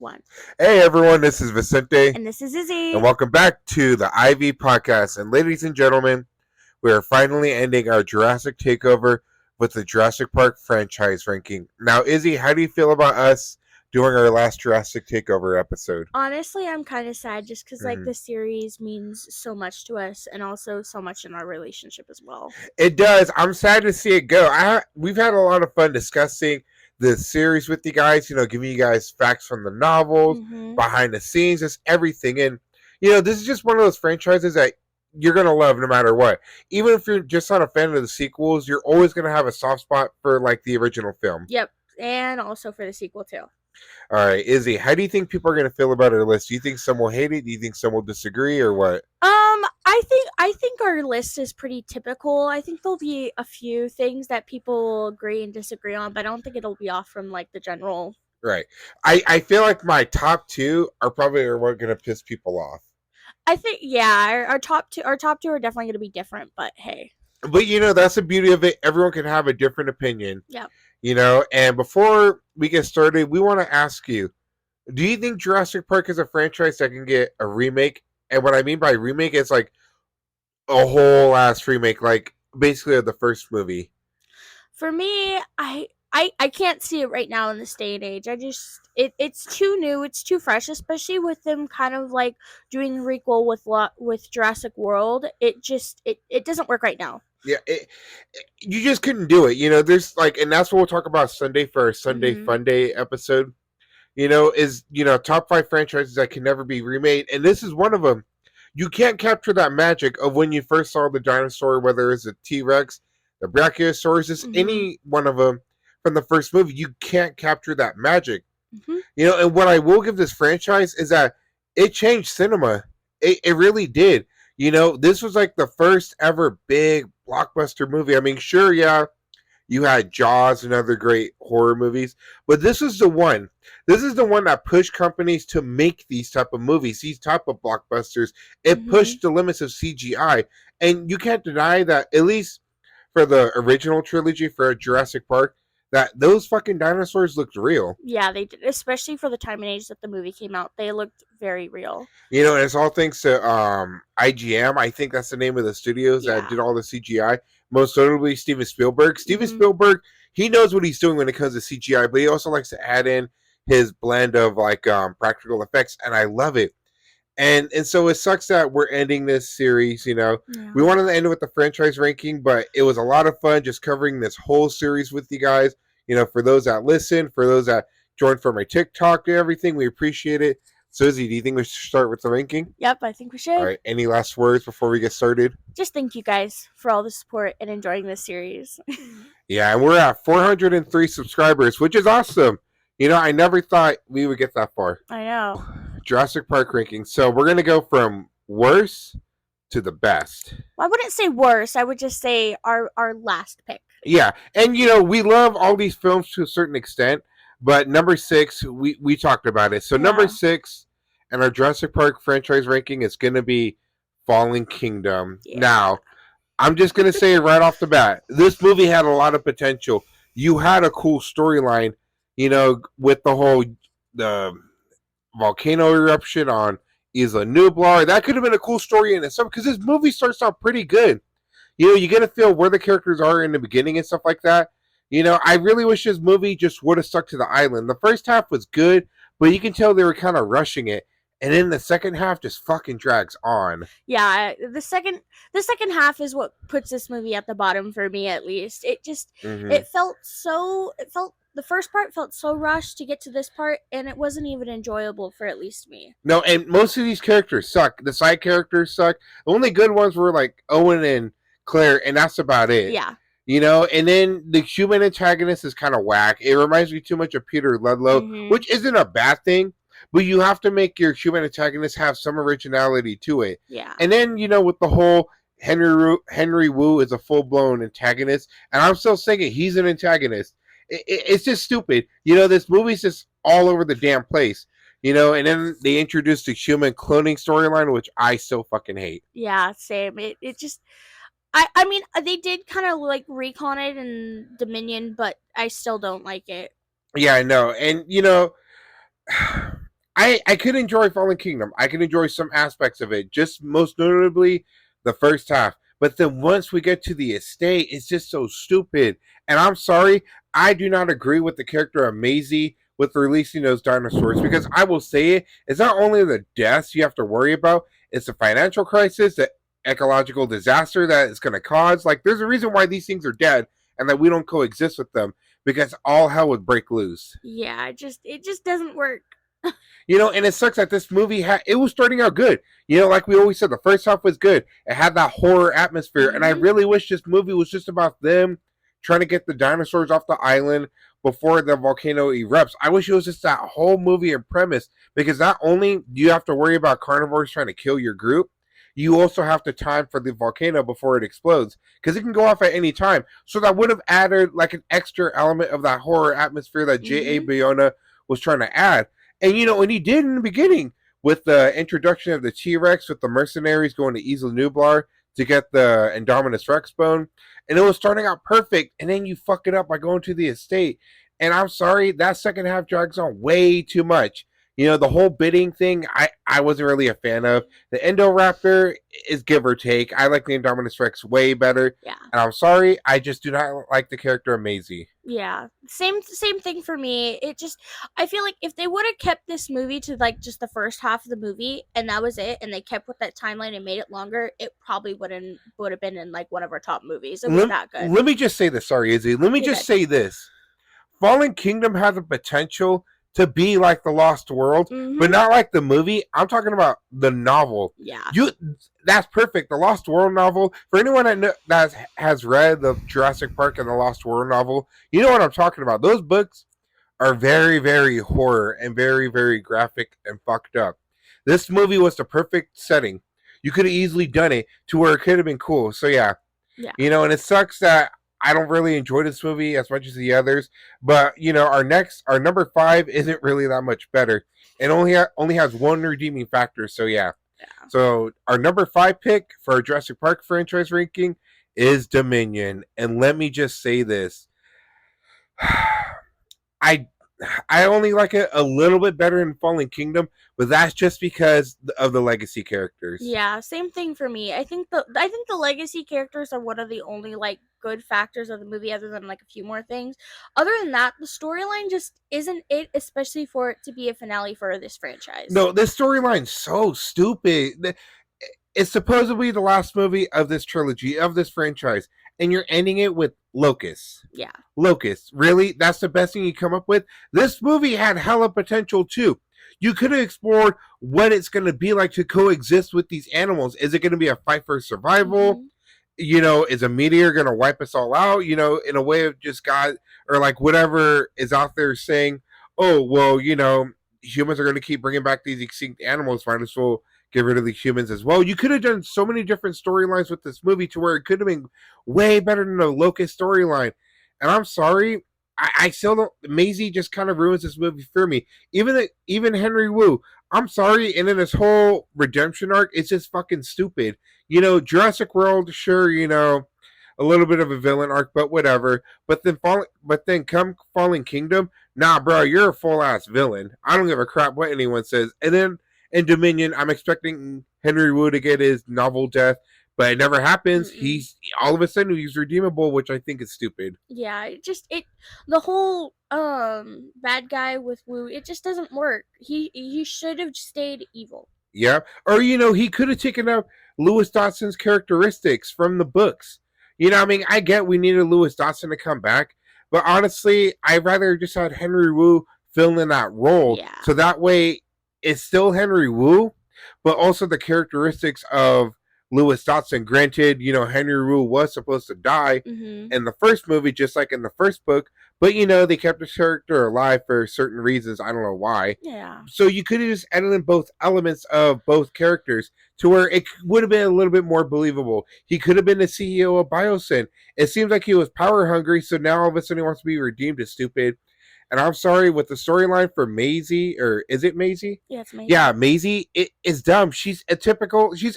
One. Hey everyone, this is Vicente, And this is Izzy. and welcome back to the IV Podcast. And ladies and gentlemen, we are finally ending our Jurassic Takeover with the Jurassic Park franchise ranking. Now, Izzy, how do you feel about us doing our last Jurassic Takeover episode? Honestly, I'm kind of sad just because, the series means so much to us and also so much in our relationship as well. It does. I'm sad to see it go. We've had a lot of fun discussing the series with you guys, giving you guys facts from the novels, behind the scenes, just everything. And, this is just one of those franchises that you're going to love no matter what. Even if you're just not a fan of the sequels, you're always going to have a soft spot for, the original film. Yep, and also for the sequel, too. All right, Izzy, how do you think people are going to feel about our list? Do you think some will hate it? Do you think some will disagree, or what? I think our list is pretty typical. I think there'll be a few things that people will agree and disagree on, but I don't think it'll be off from the general. Right. I feel like my top two are probably what going to piss people off. I think our top two are definitely going to be different, but hey. But that's the beauty of it. Everyone can have a different opinion. Yep. And before we get started, we want to ask you, do you think Jurassic Park is a franchise that can get a remake? And what I mean by remake is like a whole ass remake, like basically of the first movie. For me, I can't see it right now in this day and age. It's too new, it's too fresh, especially with them kind of doing a requel with Jurassic World. It doesn't work right now. Yeah, you just couldn't do it. There's and that's what we'll talk about Sunday for our Sunday Fun Day episode. Is top 5 franchises that can never be remade, and this is one of them. You can't capture that magic of when you first saw the dinosaur, whether it's a T-Rex, the Brachiosaurus, any one of them from the first movie. You can't capture that magic. And what I will give this franchise is that it changed cinema. It really did. This was like the first ever big blockbuster movie. I mean, sure, yeah, you had Jaws and other great horror movies, but this is the one. This is the one that pushed companies to make these type of movies, these type of blockbusters. It pushed the limits of CGI, and you can't deny that, at least for the original trilogy for Jurassic Park, that those fucking dinosaurs looked real. Yeah, they did, especially for the time and age that the movie came out. They looked very real. And it's all thanks to IGM. I think that's the name of the studios that did all the CGI. Most notably, Steven Spielberg. Steven Spielberg, he knows what he's doing when it comes to CGI, but he also likes to add in his blend of practical effects, and I love it. And so it sucks that we're ending this series. We wanted to end it with the franchise ranking, but it was a lot of fun just covering this whole series with you guys. For those that listen, for those that joined for my TikTok and everything, we appreciate it. So, Izzy, do you think we should start with the ranking? Yep, I think we should. All right. Any last words before we get started? Just thank you guys for all the support and enjoying this series. Yeah, and we're at 403 subscribers, which is awesome. I never thought we would get that far. I know. Jurassic Park ranking. So we're going to go from worst to the best. Well, I wouldn't say worst. I would just say our last pick. Yeah, and we love all these films to a certain extent, but number 6, we talked about it. So number 6 in our Jurassic Park franchise ranking is going to be Fallen Kingdom. Yeah. Now, I'm just going to say it right off the bat. This movie had a lot of potential. You had a cool storyline, with the volcano eruption on Isla Nublar. That could have been a cool story in itself, because this movie starts out pretty good. You get to feel where the characters are in the beginning and stuff like that. I really wish this movie just would have stuck to the island. The first half was good, but you can tell they were kind of rushing it. And then the second half just fucking drags on. Yeah, the second half is what puts this movie at the bottom for me, at least. It just, the first part felt so rushed to get to this part, and it wasn't even enjoyable for at least me. No, and most of these characters suck. The side characters suck. The only good ones were Owen and Claire, and that's about it. Yeah. And then the human antagonist is kind of whack. It reminds me too much of Peter Ludlow, which isn't a bad thing, but you have to make your human antagonist have some originality to it. Yeah. And then, with the whole Henry Wu is a full-blown antagonist, and I'm still thinking he's an antagonist. It's just stupid. This movie's just all over the damn place. And then they introduced the human cloning storyline, which I still fucking hate. Yeah, same. It just... I mean, they did kind of recon it in Dominion, but I still don't like it. Yeah, I know. And, I could enjoy Fallen Kingdom. I could enjoy some aspects of it, just most notably the first half. But then once we get to the estate, it's just so stupid. And I'm sorry, I do not agree with the character of Maisie with releasing those dinosaurs because I will say it, it's not only the deaths you have to worry about, it's the financial crisis, the ecological disaster that it's going to cause. Like, there's a reason why these things are dead and that we don't coexist with them because all hell would break loose. Yeah, it just doesn't work. And it sucks that this movie it was starting out good. Like we always said, the first half was good. It had that horror atmosphere, and I really wish this movie was just about them trying to get the dinosaurs off the island before the volcano erupts. I wish it was just that whole movie and premise, because not only do you have to worry about carnivores trying to kill your group, you also have to time for the volcano before it explodes, because it can go off at any time. So that would have added like an extra element of that horror atmosphere that J.A. Bayona was trying to add. And he did in the beginning with the introduction of the T-Rex with the mercenaries going to Isla Nublar to get the Indominus Rex bone. And it was starting out perfect, and then you fuck it up by going to the estate. And I'm sorry, that second half drags on way too much. The whole bidding thing, I wasn't really a fan of. The Indoraptor is give or take. I like the Indominus Rex way better. Yeah. And I'm sorry, I just do not like the character of Maisie. Yeah. Same thing for me. I feel like if they would have kept this movie to like just the first half of the movie and that was it, and they kept with that timeline and made it longer, it probably would have been in like one of our top movies. It was that good. Let me just say this. Sorry, Izzy. Let me just say this. Fallen Kingdom has the potential to be like The Lost World, but not like the movie. I'm talking about the novel. Yeah. That's perfect. The Lost World novel, for anyone that has read the Jurassic Park and the Lost World novel, you know what I'm talking about. Those books are very, very horror and very, very graphic and fucked up. This movie was the perfect setting. You could have easily done it to where it could have been cool. So yeah. And it sucks that I don't really enjoy this movie as much as the others, but our number 5 isn't really that much better, and only has one redeeming factor. So yeah. So our number 5 pick for our Jurassic Park franchise ranking is Dominion, and let me just say this: I only like it a little bit better than Fallen Kingdom, but that's just because of the legacy characters. Yeah, same thing for me. I think the legacy characters are one of the only like good factors of the movie, other than like a few more things. Other than that, the storyline just isn't it, especially for it to be a finale for this franchise. No, this storyline's so stupid. It's supposedly the last movie of this trilogy, of this franchise, and you're ending it with locusts. Yeah. Locusts. Really? That's the best thing you come up with? This movie had hella potential too. You could have explored what it's going to be like to coexist with these animals. Is it going to be a fight for survival? Is a meteor going to wipe us all out? In a way of just God, or like whatever is out there saying, oh, well, humans are going to keep bringing back these extinct animals. Might as well get rid of the humans as well. You could have done so many different storylines with this movie to where it could have been way better than the Locust storyline. And I'm sorry, I still don't. Maisie just kind of ruins this movie for me. Even Henry Wu, I'm sorry. And then this whole redemption arc, it's just fucking stupid. Jurassic World, sure, a little bit of a villain arc, but whatever. But then come Fallen Kingdom, nah, bro, you're a full ass villain. I don't give a crap what anyone says. And then in Dominion, I'm expecting Henry Wu to get his novel death, but it never happens. He's all of a sudden he's redeemable, which I think is stupid. Yeah, the whole bad guy with Wu, it just doesn't work. He should have stayed evil. Yeah, or he could have taken up Lewis Dotson's characteristics from the books. I mean, I get we needed Lewis Dotson to come back, but honestly, I'd rather just had Henry Wu fill in that role, so that way it's still Henry Wu, but also the characteristics of Lewis Dotson. Granted, Henry Wu was supposed to die in the first movie, just like in the first book, but they kept the character alive for certain reasons. I don't know why. Yeah. So you could have just added in both elements of both characters to where it would have been a little bit more believable. He could have been the CEO of Biosyn. It seems like he was power hungry, so now all of a sudden he wants to be redeemed as stupid. And I'm sorry, with the storyline for Maisie, or is it Maisie? Yeah, it's Maisie. Yeah, Maisie, it is dumb. She's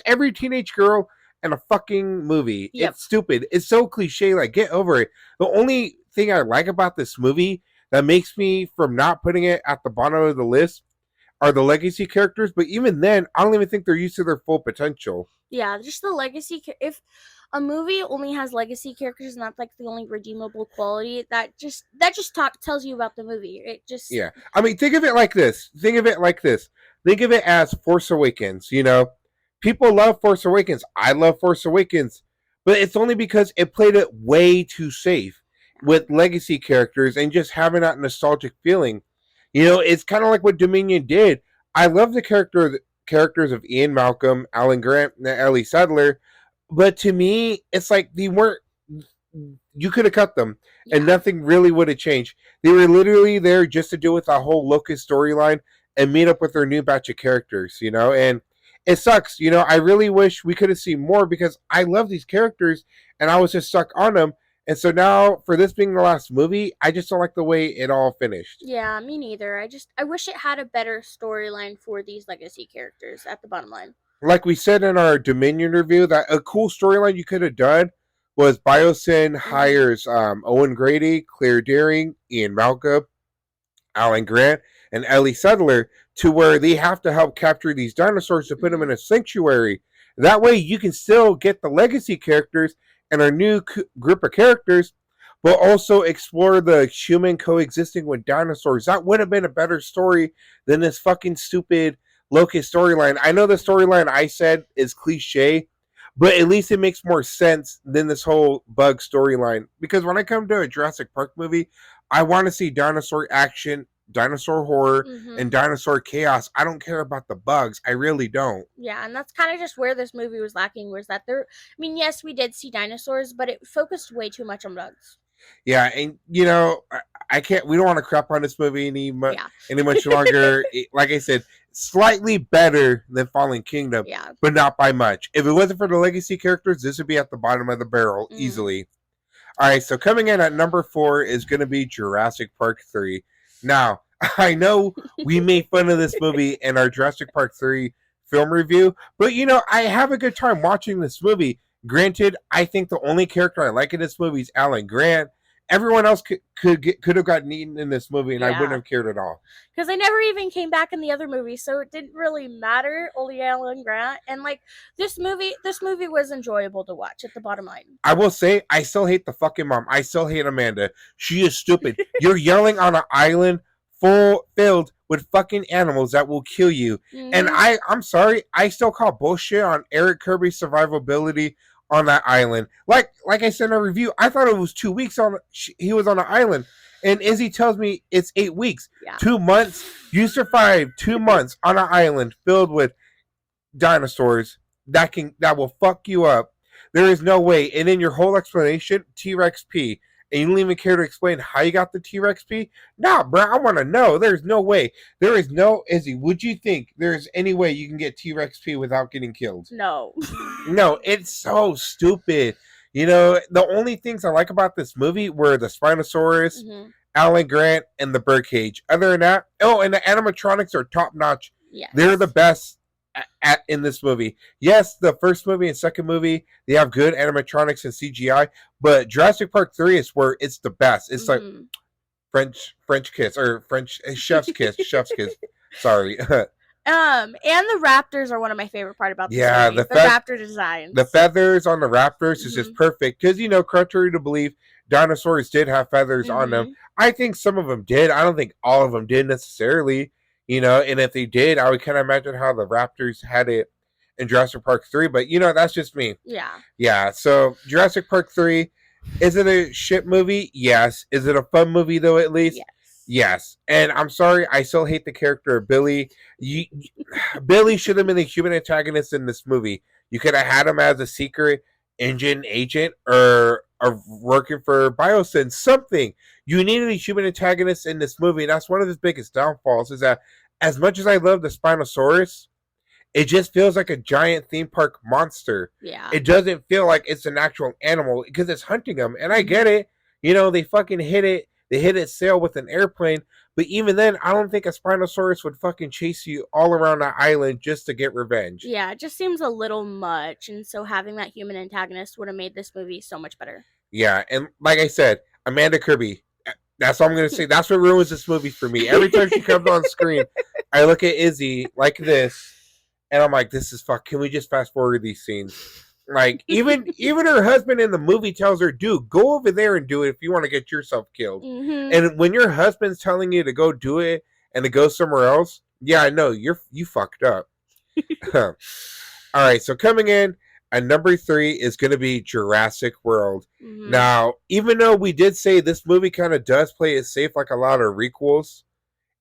every teenage girl in a fucking movie. Yep. It's stupid. It's so cliche, like, get over it. The only thing I like about this movie that makes me from not putting it at the bottom of the list are the legacy characters, but even then, I don't even think they're used to their full potential. Yeah, just the legacy. If a movie only has legacy characters and that's like the only redeemable quality, tells you about the movie. It just Yeah. I mean, think of it like this. Think of it like this. Think of it as Force Awakens, you know? People love Force Awakens. I love Force Awakens. But it's only because it played it way too safe with legacy characters and just having that nostalgic feeling. You know, it's kind of like what Dominion did. I love the characters of Ian Malcolm, Alan Grant, and Ellie Sattler, but to me, it's like they weren't. You could have cut them, and yeah. nothing really would have changed. They were literally there just to deal with that whole Locust storyline and meet up with their new batch of characters. You know, and it sucks. You know, I really wish we could have seen more because I love these characters, and I was just stuck on them. And so now, for this being the last movie, I just don't like the way it all finished. Yeah, me neither. I wish it had a better storyline for these legacy characters at the bottom line. Like we said in our Dominion review, that a cool storyline you could have done was Biosyn hires Owen Grady, Claire Dearing, Ian Malcolm, Alan Grant, and Ellie Sattler to where they have to help capture these dinosaurs to put them in a sanctuary. That way, you can still get the legacy characters and our new group of characters, but also explore the human coexisting with dinosaurs. That would have been a better story than this fucking stupid Locust storyline. I know the storyline I said is cliche, but at least it makes more sense than this whole bug storyline. Because when I come to a Jurassic Park movie, I want to see dinosaur action, dinosaur horror, and dinosaur chaos. I don't care about the bugs. I really don't. Yeah, and that's kind of just where this movie was lacking, was that I mean, yes, we did see dinosaurs, but it focused way too much on bugs. Yeah, and you know, I can't. We don't want to crap on this movie any much longer. Like I said, slightly better than Fallen Kingdom, but not by much. If it wasn't for the legacy characters, this would be at the bottom of the barrel easily. All right, so coming in at number 4 is going to be Jurassic Park 3. Now, I know we made fun of this movie in our Jurassic Park 3 film review, but you know, I have a good time watching this movie. Granted, I think the only character I like in this movie is Alan Grant. Everyone else could have gotten eaten in this movie, and I wouldn't have cared at all. Because they never even came back in the other movie, so it didn't really matter. Only Alan Grant, and like this movie was enjoyable to watch. At the bottom line, I will say I still hate the fucking mom. I still hate Amanda. She is stupid. You're yelling on an island filled with fucking animals that will kill you. And I'm sorry, I still call bullshit on Eric Kirby's survivability on that island. Like I said in a review, I thought it was 2 weeks he was on an island, and Izzy tells me it's 8 weeks. 2 months. You survived 2 months on an island filled with dinosaurs that will fuck you up. There is no way. And in your whole explanation, T-Rex P, and you don't even care to explain how you got the T-Rex P? Nah, bro, I want to know. There's no way. There is no, Izzy, would you think there's any way you can get T-Rex P without getting killed? No. No, it's so stupid. You know, the only things I like about this movie were the Spinosaurus, Alan Grant, and the birdcage. Other than that, and the animatronics are top notch. Yes. They're the best in this movie. Yes, the first movie and second movie, they have good animatronics and CGI, but Jurassic Park 3 is where it's the best. It's like French kiss or French chef's kiss, chef's kiss. Sorry. And the raptors are one of my favorite part about this movie. The raptor designs. The feathers on the raptors is just perfect because, you know, contrary to belief, dinosaurs did have feathers on them. I think some of them did. I don't think all of them did necessarily. You know, and if they did, I would kind of imagine how the Raptors had it in Jurassic Park 3. But, you know, that's just me. Yeah. Yeah. So, Jurassic Park 3, is it a shit movie? Yes. Is it a fun movie, though, at least? Yes. Yes. And I'm sorry, I still hate the character of Billy. Billy should have been the human antagonist in this movie. You could have had him as a secret engine agent or working for Biosyn, something. You needed a human antagonist in this movie, and that's one of his biggest downfalls, is that as much as I love the Spinosaurus, it just feels like a giant theme park monster. Yeah. It doesn't feel like it's an actual animal because it's hunting them. And I get it. You know, they fucking hit it. They hit its sail with an airplane. But even then, I don't think a Spinosaurus would fucking chase you all around that island just to get revenge. Yeah, it just seems a little much. And so having that human antagonist would have made this movie so much better. Yeah, and like I said, Amanda Kirby, That's all I'm gonna say. That's what ruins this movie for me. Every time she comes on screen, I look at Izzy like this, and I'm like, "This is fuck. Can we just fast forward these scenes?" Like even her husband in the movie tells her, "Dude, go over there and do it if you want to get yourself killed." Mm-hmm. And when your husband's telling you to go do it and to go somewhere else, yeah, I know you fucked up. All right, so coming in at number 3 is going to be Jurassic World. Mm-hmm. Now, even though we did say this movie kind of does play it safe like a lot of requels,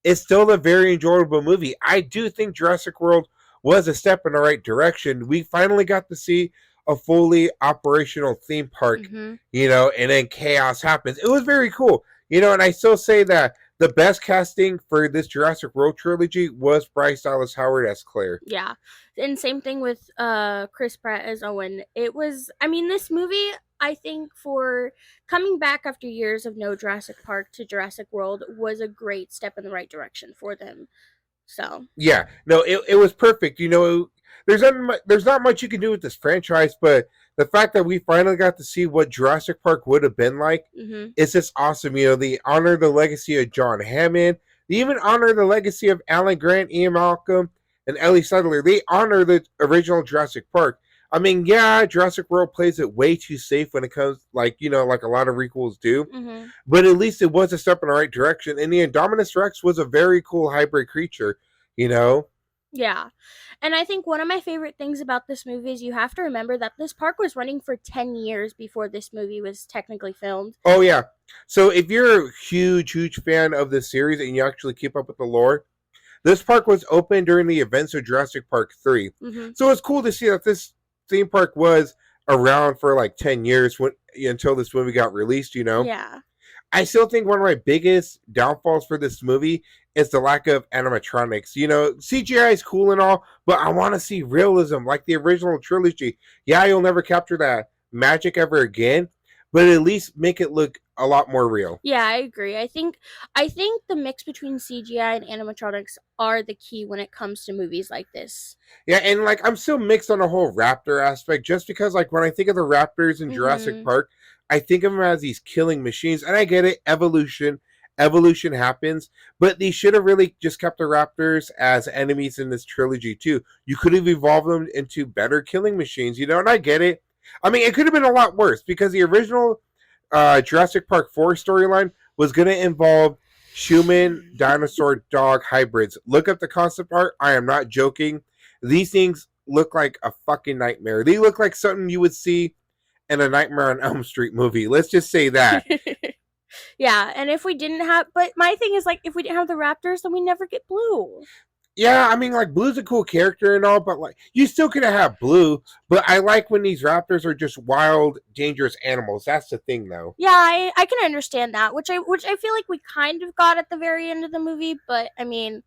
it's still a very enjoyable movie. I do think Jurassic World was a step in the right direction. We finally got to see a fully operational theme park, Mm-hmm. and then chaos happens. It was very cool, and I still say that the best casting for this Jurassic World trilogy was Bryce Dallas Howard as Claire. Yeah. And same thing with Chris Pratt as Owen. This movie, I think, for coming back after years of no Jurassic Park to Jurassic World, was a great step in the right direction for them. So Yeah, no, it was perfect. There's not much you can do with this franchise, but the fact that we finally got to see what Jurassic Park would have been like is just awesome. They honor the legacy of John Hammond. They even honor the legacy of Alan Grant, Ian Malcolm, and Ellie Sattler. They honor the original Jurassic Park. I mean, yeah, Jurassic World plays it way too safe when it comes, like a lot of requels do. mm-hmm. But at least it was a step in the right direction. And the Indominus Rex was a very cool hybrid creature, you know? Yeah. And I think one of my favorite things about this movie is you have to remember that this park was running for 10 years before this movie was technically filmed. Oh, yeah. So if you're a huge fan of this series and you actually keep up with the lore, this park was open during the events of Jurassic Park 3. Mm-hmm. So it's cool to see that this theme park was around for like 10 years until this movie got released, Yeah. I still think one of my biggest downfalls for this movie is the lack of animatronics. CGI is cool and all, but I want to see realism like the original trilogy. Yeah, you'll never capture that magic ever again, but at least make it look a lot more real. Yeah, I agree. I think the mix between CGI and animatronics are the key when it comes to movies like this. Yeah, and like I'm still mixed on the whole raptor aspect just because like when I think of the raptors in Jurassic Park, I think of them as these killing machines, and I get it, evolution happens, but they should have really just kept the raptors as enemies in this trilogy too. You could have evolved them into better killing machines, and I get it. I mean, it could have been a lot worse because the original Jurassic Park 4 storyline was going to involve human dinosaur dog hybrids. Look up the concept art. I am not joking. These things look like a fucking nightmare. They look like something you would see in a Nightmare on Elm Street movie. Let's just say that. Yeah, and if we didn't have, but my thing is like, if we didn't have the raptors, then we never get Blue. Yeah, I mean, like, Blue's a cool character and all, but, like, you still could have Blue, but I like when these raptors are just wild, dangerous animals. That's the thing, though. Yeah, I can understand that, which I feel like we kind of got at the very end of the movie, but, I mean,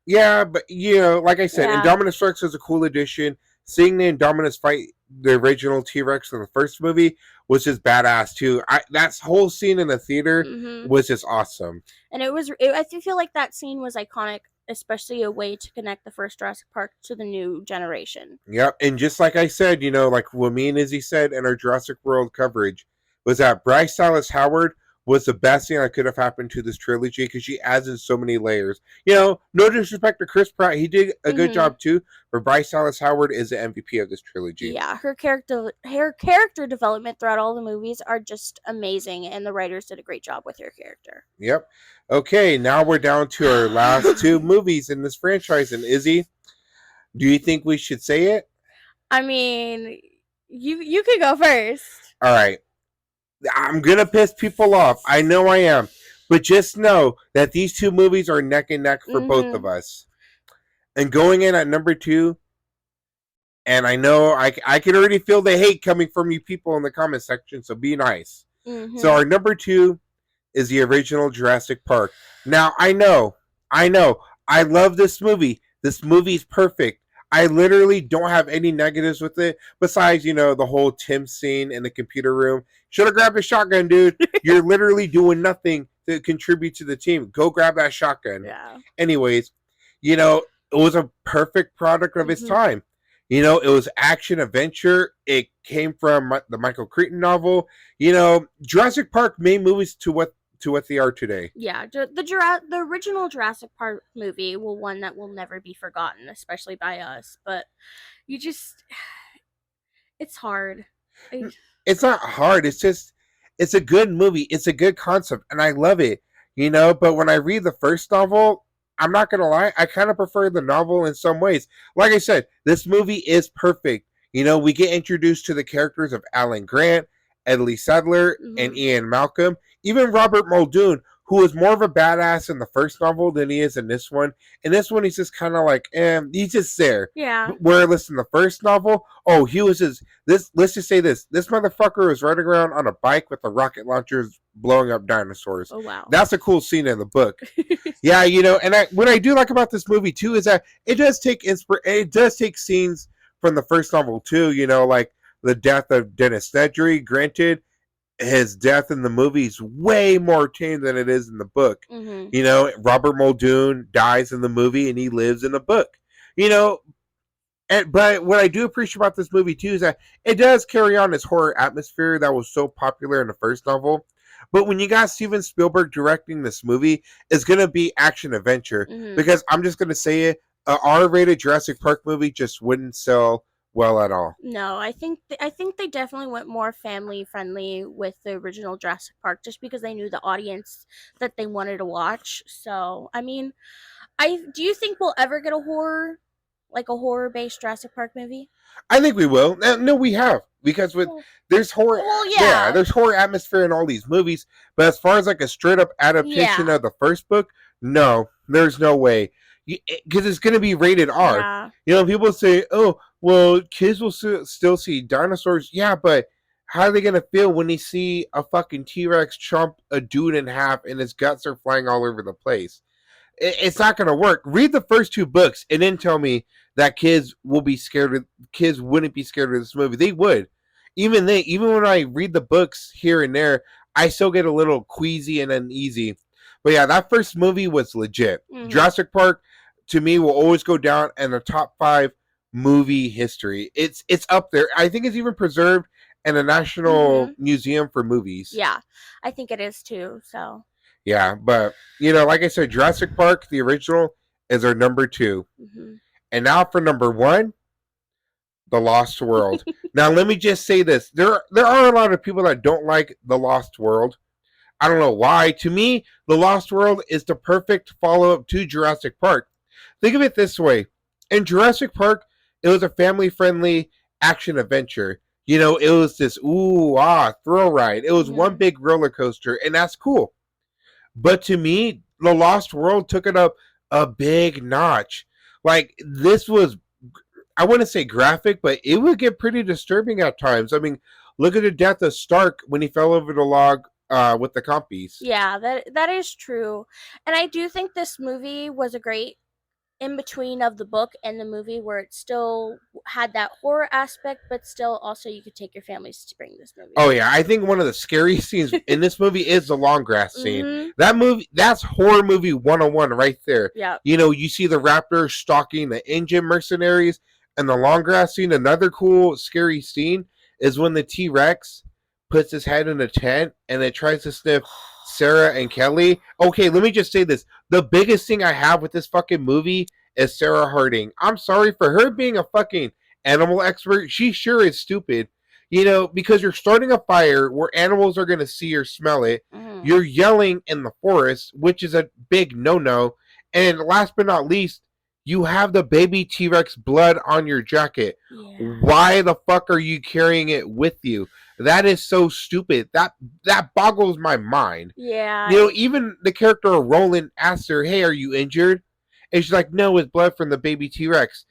Yeah, but, like I said, Indominus Rex is a cool addition. Seeing the Indominus fight the original T-Rex in the first movie was just badass, too. That whole scene in the theater was just awesome. And I feel like that scene was iconic, especially a way to connect the first Jurassic Park to the new generation. Yep, and just like I said, like what me and Izzy said in our Jurassic World coverage, was that Bryce Dallas Howard was the best thing that could have happened to this trilogy because she adds in so many layers. No disrespect to Chris Pratt, he did a good job too, but Bryce Dallas Howard is the MVP of this trilogy. Yeah, her character development throughout all the movies are just amazing, and the writers did a great job with her character. Yep. Okay, now we're down to our last two movies in this franchise, and Izzy, do you think we should say it? I mean, you could go first. All right. I'm going to piss people off. I know I am. But just know that these two movies are neck and neck for both of us. And going in at number 2, and I know I can already feel the hate coming from you people in the comment section, so be nice. So our number 2 is the original Jurassic Park. Now, I know. I love this movie. This movie's perfect. I literally don't have any negatives with it besides, the whole Tim scene in the computer room. Should have grabbed a shotgun, dude. You're literally doing nothing to contribute to the team. Go grab that shotgun. Yeah. Anyways, it was a perfect product of its time. It was action adventure. It came from the Michael Crichton novel. Jurassic Park made movies to what to what they are today. Yeah, the original Jurassic Park movie will one that will never be forgotten, especially by us. But you just, it's hard. I, It's not hard. It's just it's a good movie. It's a good concept, and I love it. But when I read the first novel, I'm not gonna lie, I kind of prefer the novel in some ways. Like I said, this movie is perfect. We get introduced to the characters of Alan Grant, Edley Sadler, and mhm. Ian Malcolm. Even Robert Muldoon, who is more of a badass in the first novel than he is in this one. In this one, he's just kind of like, he's just there. Yeah. Whereas in the first novel, oh, he was just this. Let's just say this motherfucker was riding around on a bike with the rocket launchers blowing up dinosaurs. Oh wow. That's a cool scene in the book. Yeah, and what I do like about this movie too is that it does take scenes from the first novel too. Like the death of Dennis Nedry. Granted, his death in the movie is way more tame than it is in the book. Mhm. Robert Muldoon dies in the movie and he lives in the book. You know, but what I do appreciate about this movie too is that it does carry on this horror atmosphere that was so popular in the first novel. But when you got Steven Spielberg directing this movie, it's gonna be action adventure. Mhm. Because I'm just gonna say it, a R-rated Jurassic Park movie just wouldn't sell well at all. No, I think they definitely went more family friendly with the original Jurassic Park just because they knew the audience that they wanted to watch. So, I mean, I do you think we'll ever get like a horror based Jurassic Park movie? I think we will. No, we have because Well, there's horror. well, Yeah, yeah. there's horror atmosphere in all these movies. But as far as like a straight up adaptation Yeah. of the first book, no, there's no way because it's going to be rated R. Yeah. People say, "Oh, well, kids will still see dinosaurs." Yeah, but how are they going to feel when they see a fucking T-Rex chomp a dude in half and his guts are flying all over the place? It's not going to work. Read the first two books and then tell me that kids wouldn't be scared of this movie. They would. Even when I read the books here and there, I still get a little queasy and uneasy. But yeah, that first movie was legit. Mhm. Jurassic Park to me will always go down in the top 5 movie history. It's up there. I think it's even preserved in the National Museum for Movies. Yeah. I think it is too. So, Yeah, but like I said, Jurassic Park, the original, is our number 2. mhm. And now for number 1, The Lost World. Now let me just say this. There are a lot of people that don't like The Lost World. I don't know why. To me, The Lost World is the perfect follow-up to Jurassic Park. Think of it this way. In Jurassic Park, it was a family-friendly action adventure. It was this thrill ride. It was one big roller coaster, and that's cool. But to me, The Lost World took it up a big notch. Like this was, I wouldn't say graphic, but it would get pretty disturbing at times. I mean, look at the death of Stark when he fell over the log with the compies. Yeah, that is true. And I do think this movie was a great in between of the book and the movie where it still had that horror aspect, but still also you could take your families to bring this movie. Oh yeah, I think one of the scariest scenes in this movie is the long grass scene. Mhm. That movie, that's horror movie 101 right there. Yeah. You see the raptor stalking the engine mercenaries and the long grass scene. Another cool scary scene is when the T-Rex puts his head in a tent and it tries to sniff Sarah and Kelly. Okay, let me just say this. The biggest thing I have with this fucking movie is Sarah Harding. I'm sorry for her being a fucking animal expert. She sure is stupid. Because you're starting a fire where animals are going to see or smell it. Mhm. You're yelling in the forest, which is a big no-no. And last but not least, you have the baby T-Rex blood on your jacket. Yeah. Why the fuck are you carrying it with you? That is so stupid. That boggles my mind. Yeah. Even the character of Roland asks her, "Hey, are you injured?" And she's like, "No, it's blood from the baby T-Rex."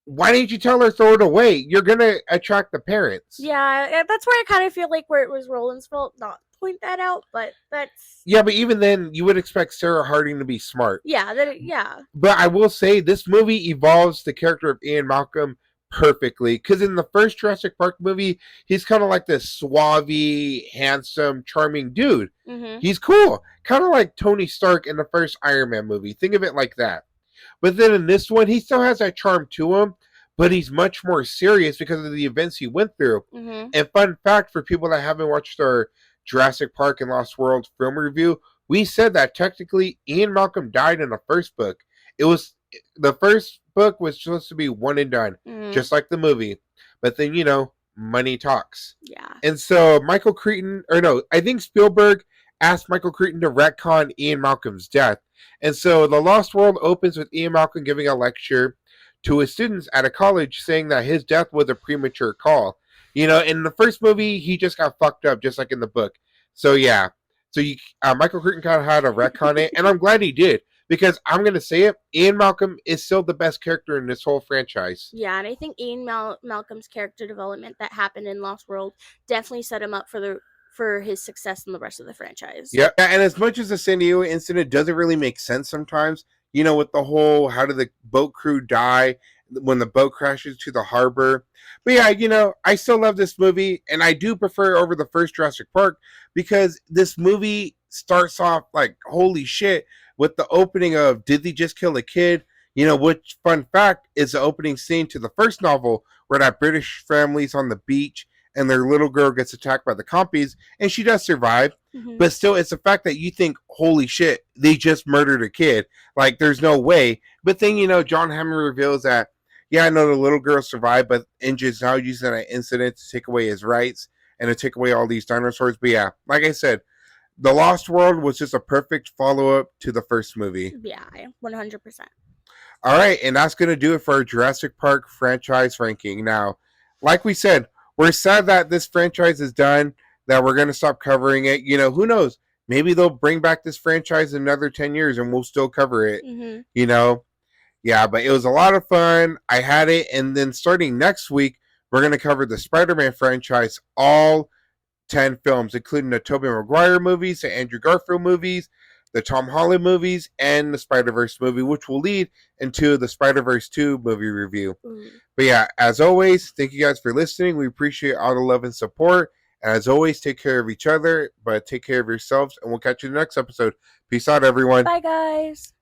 Why didn't you tell her throw it away? You're gonna attract the parents. Yeah, that's where I kind of feel like where it was Roland's fault not to point that out, but that's Yeah, but even then, you would expect Sarah Harding to be smart. yeah. But I will say, this movie evolves the character of Ian Malcolm perfectly. Because in the first Jurassic Park movie, he's kind of like this suave, handsome, charming dude. Mhm. He's cool. Kind of like Tony Stark in the first Iron Man movie. Think of it like that. But then in this one, he still has that charm to him, but he's much more serious because of the events he went through. Mhm. And fun fact for people that haven't watched our Jurassic Park and Lost World film review, we said that technically Ian Malcolm died in the first book. It was the first book was supposed to be one and done, just like the movie. But then, money talks. Yeah. And so Michael Crichton, or no, I think Spielberg asked Michael Crichton to retcon Ian Malcolm's death. And so The Lost World opens with Ian Malcolm giving a lecture to his students at a college saying that his death was a premature call. In the first movie, he just got fucked up, just like in the book. So, yeah. So, Michael Crichton kind of had to retcon it, and I'm glad he did. Because I'm going to say it, Ian Malcolm is still the best character in this whole franchise. Yeah, and I think Ian Malcolm's character development that happened in Lost World definitely set him up for his success in the rest of the franchise. Yeah, and as much as the San Diego incident doesn't really make sense sometimes, with the whole how did the boat crew die when the boat crashes to the harbor. But yeah, I still love this movie, and I do prefer it over the first Jurassic Park because this movie starts off like, holy shit, with the opening of did they just kill a kid? Which fun fact is the opening scene to the first novel where that British family's on the beach and their little girl gets attacked by the compies, and she does survive. But still, it's the fact that you think, holy shit, they just murdered a kid. Like, there's no way. But then, John Hammond reveals that, yeah, I know the little girl survived, but Inge's now using that incident to take away his rights and to take away all these dinosaurs. But yeah, like I said, The Lost World was just a perfect follow-up to the first movie. Yeah, 100%. All right, and that's going to do it for our Jurassic Park franchise ranking. Now, like we said, we're sad that this franchise is done, that we're going to stop covering it. Who knows? Maybe they'll bring back this franchise in another 10 years and we'll still cover it. Yeah, but it was a lot of fun. I had it. And then starting next week, we're going to cover the Spider-Man franchise, all 10 films, including the Tobey Maguire movies, the Andrew Garfield movies, the Tom Holland movies, and the Spider-Verse movie, which will lead into the Spider-Verse 2 movie review. But yeah, as always, thank you guys for listening. We appreciate all the love and support. And as always, take care of each other, but take care of yourselves, and we'll catch you in the next episode. Peace out, everyone. Bye, guys.